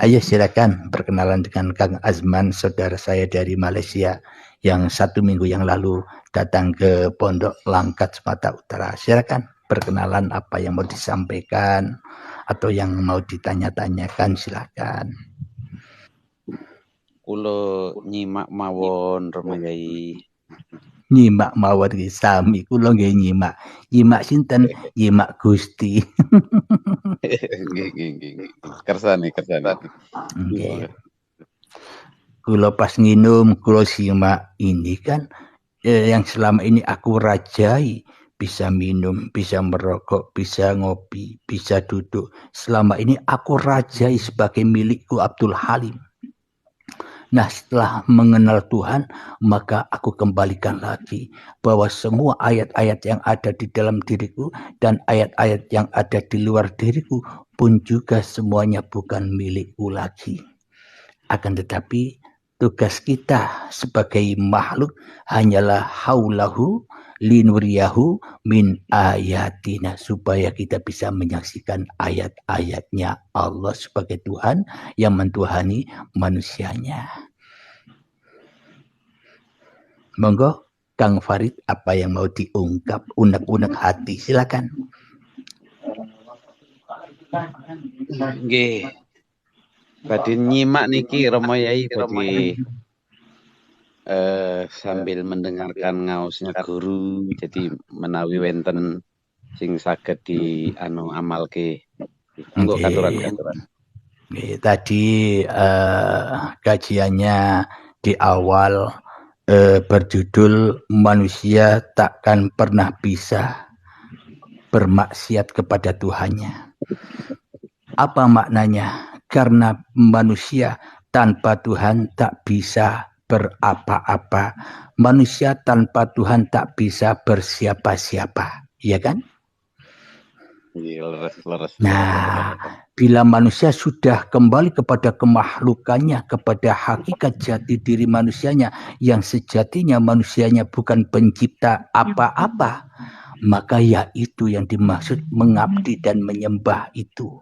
Ayo silakan perkenalan dengan Kang Azman, saudara saya dari Malaysia yang 1 minggu yang lalu datang ke Pondok Langkat Sumatera Utara. Silakan perkenalan apa yang mau disampaikan atau yang mau ditanya-tanyakan, silakan. Kulo nyimak mawon Romayai. Nyimak mawon iki sami kula nggih nyimak. Nyimak sinten? Nyimak Gusti. Nggih. Kersane. Nggih. Kula pas nginum kula simak ini kan yang selama ini aku rajai, bisa minum, bisa merokok, bisa ngopi, bisa duduk. Selama ini aku rajai sebagai milikku Abdul Halim. Nah, setelah mengenal Tuhan, maka aku kembalikan lagi bahwa semua ayat-ayat yang ada di dalam diriku dan ayat-ayat yang ada di luar diriku pun juga semuanya bukan milikku lagi. Akan tetapi tugas kita sebagai makhluk hanyalah haulahu linuriyahu min ayatina, supaya kita bisa menyaksikan ayat-ayatnya Allah sebagai Tuhan yang mentuhani manusianya. Monggo Kang Farid, apa yang mau diungkap, unek-unek hati, silakan. Nggih. Badhe nyimak niki Romayai badhe sambil mendengarkan ngaosnya guru, jadi menawi wenten sing saged di amalke. Monggo katuran. Tadi kajiannya di awal berjudul manusia takkan pernah bisa bermaksiat kepada Tuhannya. Apa maknanya? Karena manusia tanpa Tuhan tak bisa berapa-apa. Manusia tanpa Tuhan tak bisa bersiapa-siapa, ya kan? Leres. Nah, bila manusia sudah kembali kepada kemakhlukannya, kepada hakikat jati diri manusianya, yang sejatinya manusianya bukan pencipta apa-apa, maka yaitu yang dimaksud mengabdi dan menyembah itu.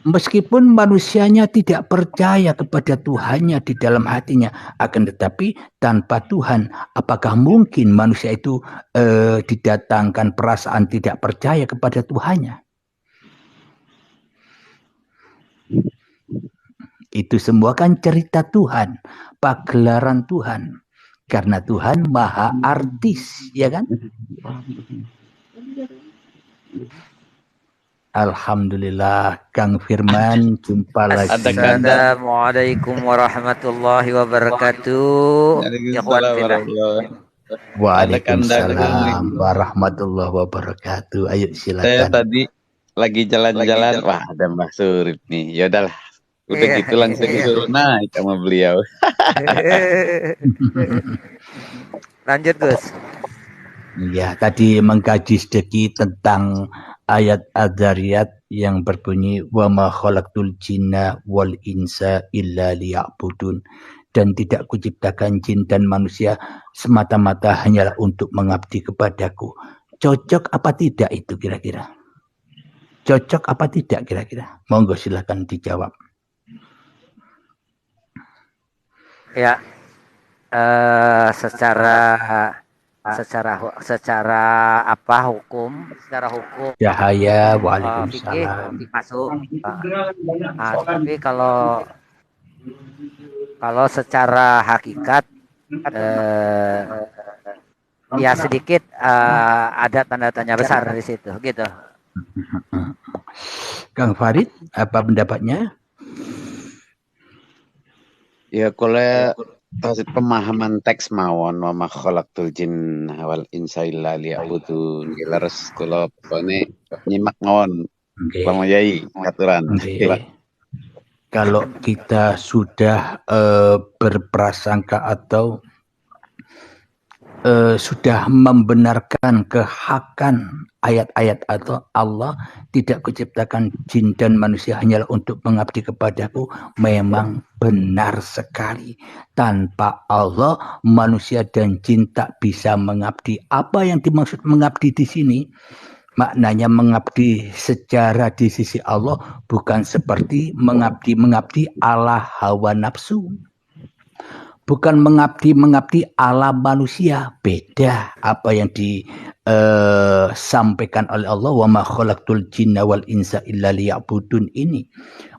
Meskipun manusianya tidak percaya kepada Tuhannya di dalam hatinya, akan tetapi tanpa Tuhan, apakah mungkin manusia itu didatangkan perasaan tidak percaya kepada Tuhannya? Itu semua kan cerita Tuhan, pagelaran Tuhan. Karena Tuhan maha artis, ya kan? Alhamdulillah, Kang Firman, jumpa lagi. Assalamualaikum warahmatullahi wabarakatuh. Waalaikumsalam warahmatullahi wabarakatuh. Ayo silakan. Saya tadi lagi jalan-jalan, wah ada Mbah Surip nih. Ya udahlah, udah gitu langsung suruh naik sama beliau. Lanjut Gus. Ya, tadi mengkaji sedikit tentang ayat Ad-Dzariyat yang berbunyi wa ma khalaqtul jinna wal insa illa liya'budun, dan tidak kuciptakan jin dan manusia semata-mata hanyalah untuk mengabdi kepadaku. Cocok apa tidak itu kira-kira? Cocok apa tidak kira-kira? Monggo silakan dijawab. Ya, secara apa hukum? Secara hukum. Cahaya, waalaikumsalam. Masuk. Tapi kalau secara hakikat ya sedikit ada tanda tanya besar di situ, gitu. Kang Farid, apa pendapatnya? Ya kalau pemahaman teks mawon wa ma khalaqtul jinna wal insa illa liya'budun. Leres kula pokoknya nyimak mawon. Romayai katuran. Kalau kita sudah berprasangka atau sudah membenarkan kehakan ayat-ayat atau Allah tidak kuciptakan jin dan manusia hanyalah untuk mengabdi kepadaku, memang benar sekali. Tanpa Allah, manusia dan jin tak bisa mengabdi. Apa yang dimaksud mengabdi di sini? Maknanya mengabdi secara di sisi Allah bukan seperti mengabdi ala hawa nafsu. Bukan mengabdi ala manusia. Beda apa yang disampaikan oleh Allah, wa ma khalaqtul jinna wal insa illa liya'budun ini.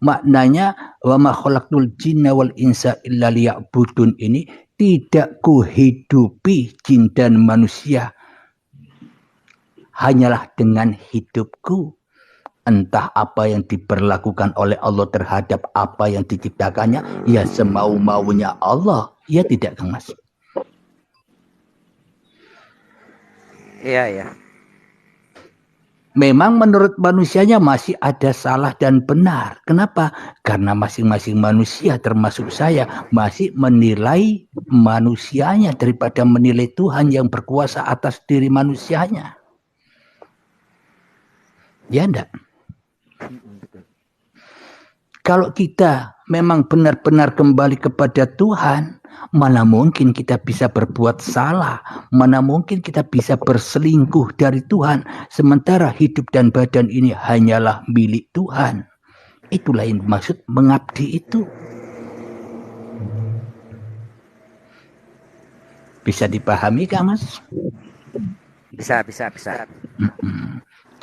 Maknanya wa ma khalaqtul jinna wal insa illa liya'budun ini tidak kuhidupi jin dan manusia hanyalah dengan hidupku. Entah apa yang diperlakukan oleh Allah terhadap apa yang diciptakannya, ya semau-maunya Allah. Ya tidak, Kang Mas? Iya, ya. Memang menurut manusianya masih ada salah dan benar. Kenapa? Karena masing-masing manusia termasuk saya masih menilai manusianya daripada menilai Tuhan yang berkuasa atas diri manusianya. Ya enggak? Kalau kita memang benar-benar kembali kepada Tuhan, mana mungkin kita bisa berbuat salah, mana mungkin kita bisa berselingkuh dari Tuhan, sementara hidup dan badan ini hanyalah milik Tuhan. Itulah yang dimaksud mengabdi itu. Bisa dipahami, Kak Mas? Bisa.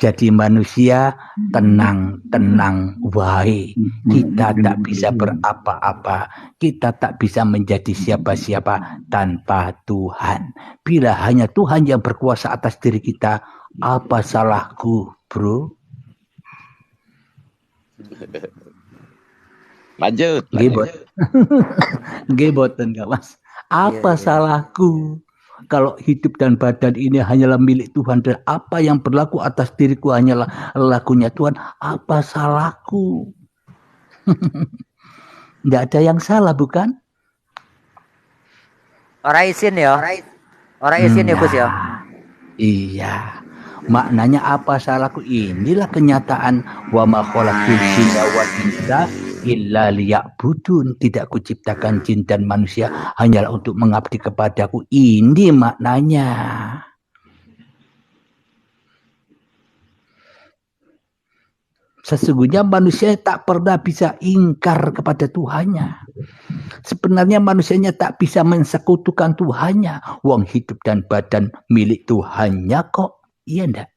Jadi manusia tenang wae. Kita tak bisa berapa-apa. Kita tak bisa menjadi siapa-siapa tanpa Tuhan. Bila hanya Tuhan yang berkuasa atas diri kita, apa salahku, bro? Lanjut. Geboten, Kak Mas. Apa salahku? Kalau hidup dan badan ini hanyalah milik Tuhan dan apa yang berlaku atas diriku hanyalah lakunya Tuhan, apa salahku? Tidak ada yang salah, bukan? Orang izin ya. Orang izin ya, Gus ya. Iya. Maknanya apa salahku? Inilah kenyataan wa ma khalaqtul jinna wal insa illa liya'budun. Tidak kuciptakan jin dan manusia hanyalah untuk mengabdi kepadaku. Ini maknanya. Sesungguhnya manusia tak pernah bisa ingkar kepada Tuhannya. Sebenarnya manusianya tak bisa mensekutukan Tuhannya. Wong hidup dan badan milik Tuhannya kok. Iya enggak?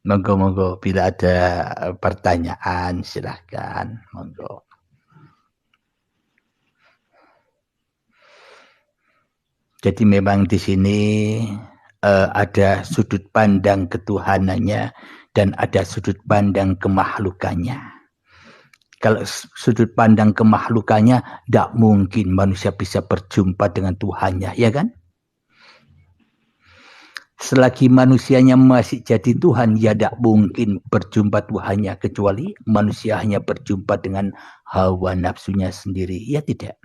Monggo bila ada pertanyaan silahkan, monggo. Jadi memang di sini ada sudut pandang ketuhanannya dan ada sudut pandang kemakhlukannya. Kalau sudut pandang kemakhlukannya, tidak mungkin manusia bisa berjumpa dengan Tuhannya, ya kan? Selagi manusianya masih jadi Tuhan, ya tidak mungkin berjumpa Tuhannya, kecuali manusia hanya berjumpa dengan hawa nafsunya sendiri, ya tidak?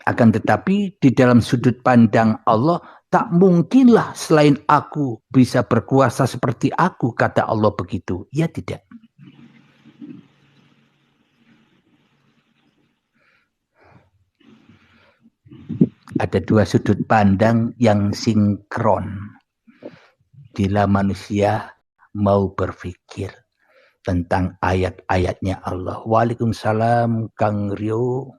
Akan tetapi di dalam sudut pandang Allah, tak mungkinlah selain aku bisa berkuasa seperti aku, kata Allah begitu. Ya tidak. Ada dua sudut pandang yang sinkron. Bila manusia mau berpikir tentang ayat-ayatnya Allah. Waalaikumsalam, Kang Rio.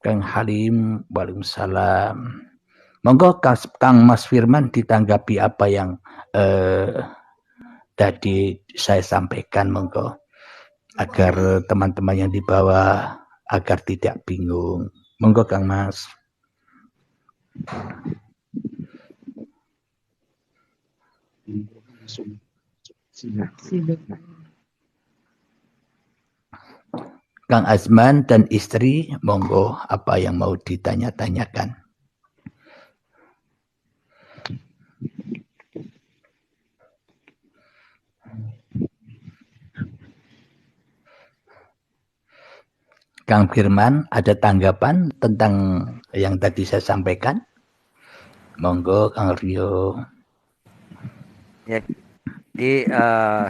Kang Halim, waalaikumsalam. Monggo Kang Mas Firman ditanggapi apa yang tadi saya sampaikan, monggo, agar teman-teman yang di bawah agar tidak bingung. Monggo Kang Mas. Kang Azman dan istri, monggo apa yang mau ditanya-tanyakan. Kang Firman, ada tanggapan tentang yang tadi saya sampaikan? Monggo Kang Rio. Ya, jadi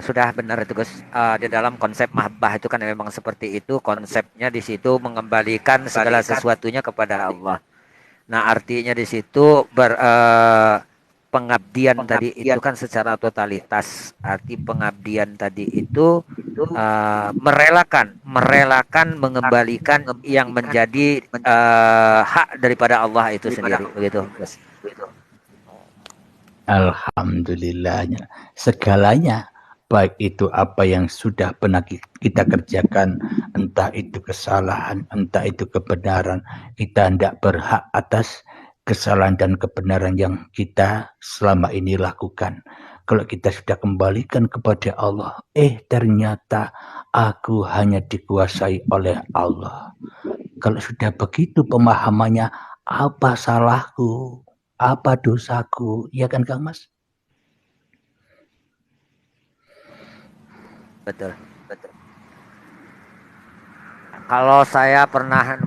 sudah benar itu Gus. Di dalam konsep mahabbah itu kan memang seperti itu. Konsepnya di situ mengembalikan segala sesuatunya kepada Allah. Nah, artinya di situ pengabdian tadi itu kan secara totalitas. Arti pengabdian tadi itu merelakan mengembalikan yang menjadi hak daripada Allah itu sendiri, begitu Gus. Alhamdulillahnya segalanya, baik itu apa yang sudah pernah kita kerjakan, entah itu kesalahan, entah itu kebenaran, kita tidak berhak atas kesalahan dan kebenaran yang kita selama ini lakukan. Kalau kita sudah kembalikan kepada Allah, ternyata aku hanya dikuasai oleh Allah. Kalau sudah begitu pemahamannya, apa salahku? Apa dosaku? Ya kan Kang Mas? Betul. Kalau saya pernah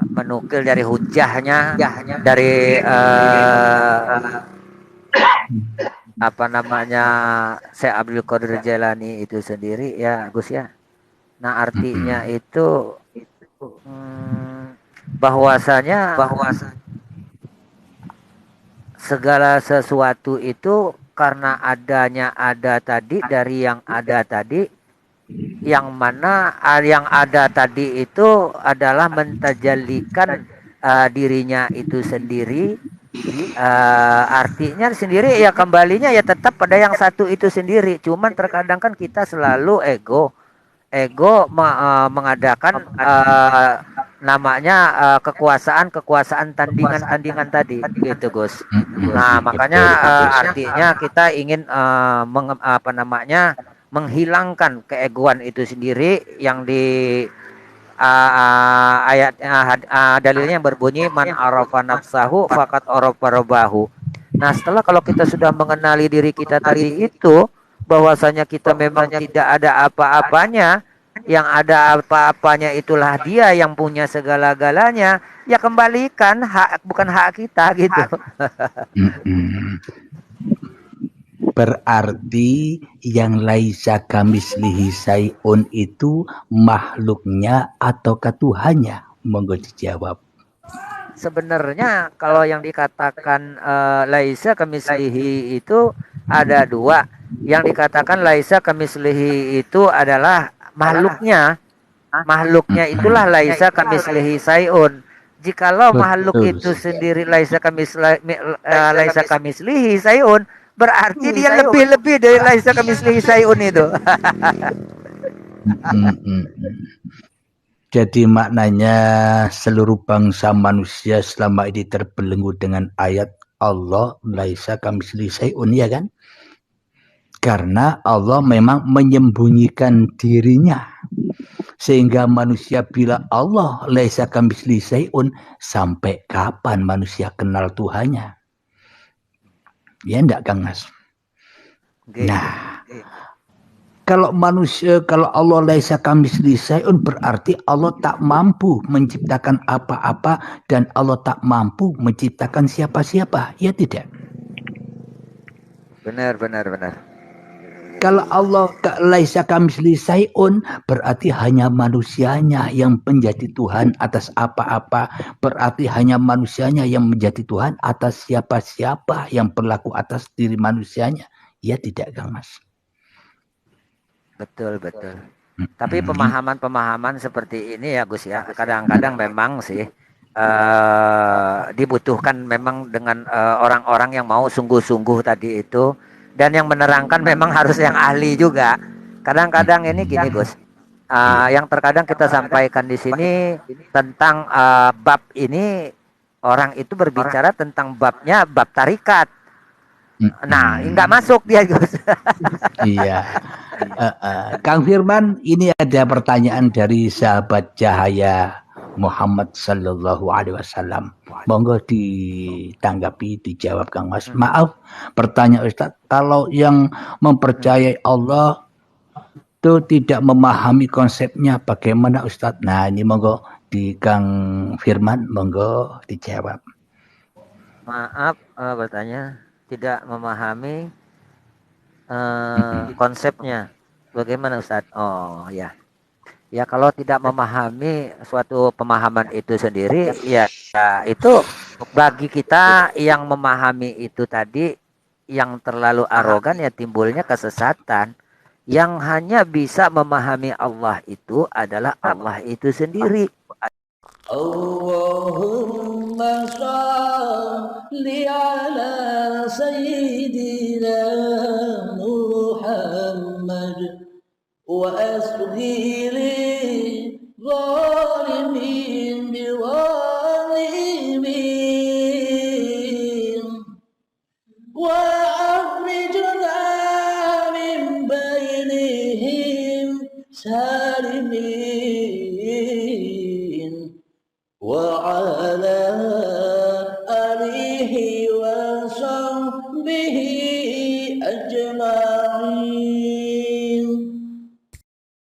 menukil dari hujahnya dari apa namanya Syekh Abdul Qadir Jailani itu sendiri ya Gus ya. Nah, artinya itu bahwasanya segala sesuatu itu karena ada tadi dari yang ada tadi, yang mana yang ada tadi itu adalah mentajalikan dirinya itu sendiri. Artinya sendiri ya kembalinya ya tetap pada yang satu itu sendiri. Cuman terkadang kan kita selalu ego mengadakan namanya kekuasaan tandingan tadi gitu Gus. Nah makanya artinya kita ingin menghilangkan keegoan itu sendiri yang di ayat dalilnya yang berbunyi man arafa nafsahu faqad arafa rabbahu. Nah setelah kalau kita sudah mengenali diri kita tadi itu bahwasanya kita memang tidak ada apa-apanya, yang ada apa-apanya itulah dia yang punya segala-galanya, ya kembalikan bukan hak kita gitu. Berarti yang laisa kamislihi sayun itu makhluknya atau Tuhannya? Monggo dijawab. Sebenarnya kalau yang dikatakan laisa kamislihi itu ada dua. Yang dikatakan laisa kamislihi itu adalah makhluknya itulah laisa kamislihi sayun. Jikalau makhluk itu sendiri laisa kamislihi sayun, berarti dia lebih dari laisa kamislihi sayun itu. Jadi maknanya seluruh bangsa manusia selama ini terbelenggu dengan ayat Allah laisa kamislihi sayun, ya kan? Karena Allah memang menyembunyikan dirinya. Sehingga manusia bila Allah laisa kamitslihi syai'un, sampai kapan manusia kenal Tuhannya? Ya enggak Kang Mas? Nah, kalau Allah laisa kamitslihi syai'un berarti Allah tak mampu menciptakan apa-apa dan Allah tak mampu menciptakan siapa-siapa. Ya tidak? Benar. Kalau Allah laisa kamitslihi syai'un berarti hanya manusianya yang menjadi Tuhan atas apa-apa, berarti hanya manusianya yang menjadi Tuhan atas siapa-siapa yang berlaku atas diri manusianya. Ya tidak Kang Mas? Betul. Tapi pemahaman seperti ini ya Gus ya, kadang-kadang memang sih dibutuhkan memang dengan orang-orang yang mau sungguh-sungguh tadi itu. Dan yang menerangkan memang harus yang ahli juga. Kadang-kadang ini gini Gus, yang terkadang kita sampaikan di sini tentang bab ini, orang itu berbicara tentang babnya bab tarikat. Nah, nggak masuk dia Gus. Iya. Kang Firman, ini ada pertanyaan dari sahabat Cahaya Muhammad Sallallahu Alaihi Wasallam. Monggo ditanggapi, dijawab Kang Mas. Maaf, pertanyaan Ustaz, kalau yang mempercayai Allah itu tidak memahami konsepnya, bagaimana Ustaz? Nah ini monggo di Kang Firman, monggo dijawab. Maaf bertanya, tidak memahami konsepnya. Bagaimana Ustaz? Oh ya. Ya kalau tidak memahami suatu pemahaman itu sendiri, ya itu bagi kita yang memahami itu tadi yang terlalu arogan ya timbulnya kesesatan. Yang hanya bisa memahami Allah itu adalah Allah itu sendiri. Allahumma shalli ala sayyidina Muhammad wa asghiri zalimin biwalimin wa afrijna min bainihim salimin wa ala alihi wa sahbihi ajma'in.